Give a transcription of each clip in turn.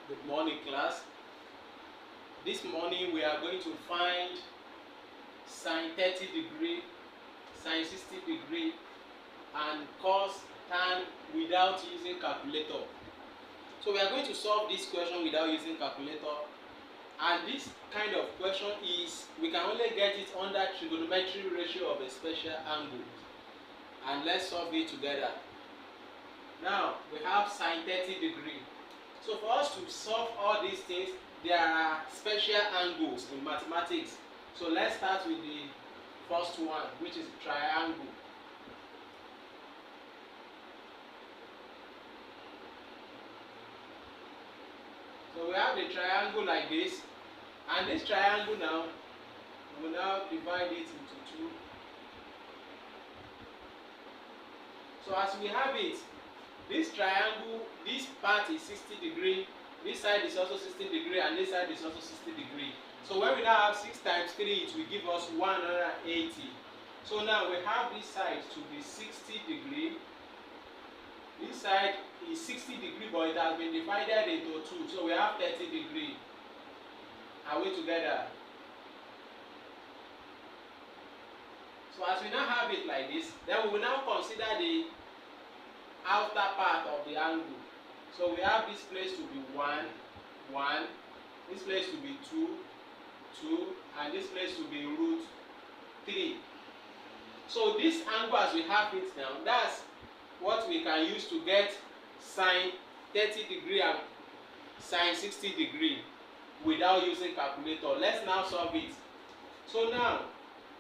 Good morning, class. This morning we are going to find sine 30 degree, sine 60 degree, and cos tan without using calculator. So we are going to solve this question without using calculator. And this kind of question is, we can only get it under trigonometry ratio of a special angle. And let's solve it together. Now we have sine 30 degree. So for us to solve all these things, there are special angles in mathematics. So let's start with the first one, which is triangle. So we have the triangle like this, and this triangle now, we will now divide it into two. So as we have it, this triangle, this part is 60 degree, this side is also 60 degree, and this side is also 60 degree. So when we now have 6 times 3, it will give us 180. So now we have this side to be 60 degree. This side is 60 degree, but it has been divided into 2. So we have 30 degree. Are we together? So as we now have it like this, then we will now consider the outer part of the angle. So we have this place to be 1, 1, this place to be 2, 2, and this place to be root 3. So this angle as we have it now, that's what we can use to get sine 30 degree and sine 60 degree without using calculator. Let's now solve it. So now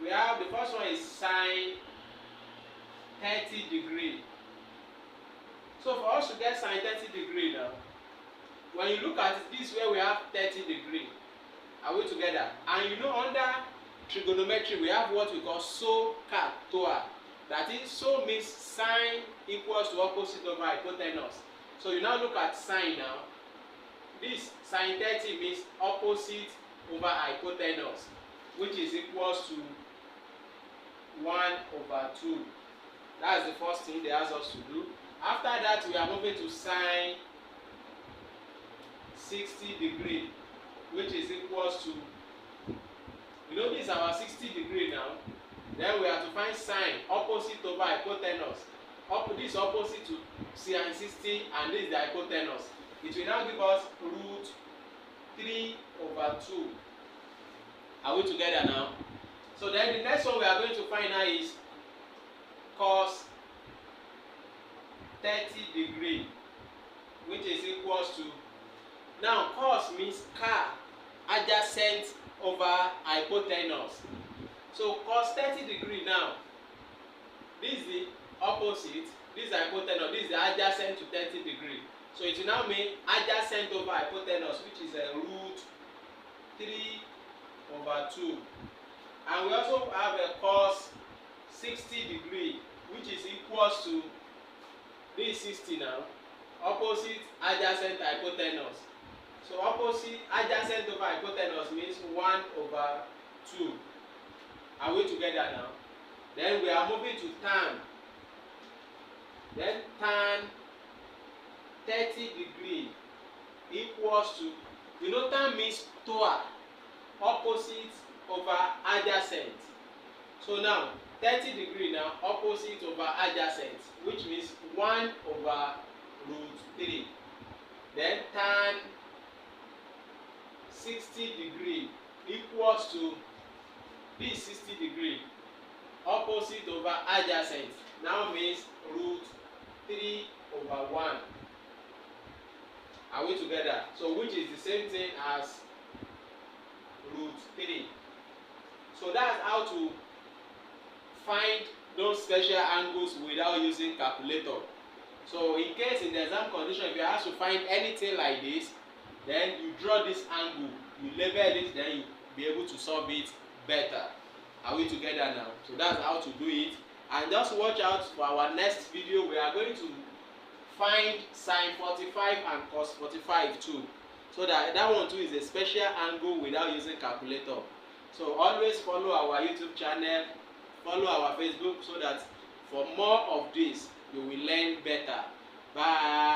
we have the first one is sine 30 degree. So for us to get sine 30 degree now, when you look at it, this way we have 30 degree. Are we together? And you know, under trigonometry we have what we call SOHCAHTOA. That is, so means sine equals to opposite over hypotenuse. So you now look at sine now. This sine 30 means opposite over hypotenuse, which is equals to 1 over 2. That's the first thing they ask us to do. After that, we are moving to sine 60 degree, which is equals to, you know, this is our 60 degree now. Then we have to find sine opposite over hypotenuse. This is opposite to sine 60, and this is the hypotenuse. It will now give us root 3 over 2. Are we together now? So then the next one we are going to find now is cos 30 degree, which is equals to, now cos means car, adjacent over hypotenuse. So cos 30 degree now, this is the opposite, this is hypotenuse, this is the adjacent to 30 degree. So it will now mean adjacent over hypotenuse, which is a root 3 over 2. And we also have a cos 60 degree, which is equals to, this is 60 now, opposite adjacent hypotenuse. So opposite adjacent over hypotenuse means 1 over 2. Are we together now? Then we are moving to tan. Then tan 30 degree equals to, you know, tan means TOA, opposite over adjacent. So now 30 degree now, opposite over adjacent, which means 1 over root 3. Then tan 60 degree equals to, this 60 degree opposite over adjacent, now means root 3 over 1. Are we together? So which is the same thing as root 3. So that's how to find those special angles without using calculator. So in case in the exam condition, if you have to find anything like this, then you draw this angle, you label it, then you be able to solve it better. Are we together now? So that's how to do it. And just watch out for our next video. We are going to find sine 45 and cos 45 too. So that one too is a special angle without using calculator. So always follow our YouTube channel, follow our Facebook, so that for more of this you will learn better. Bye.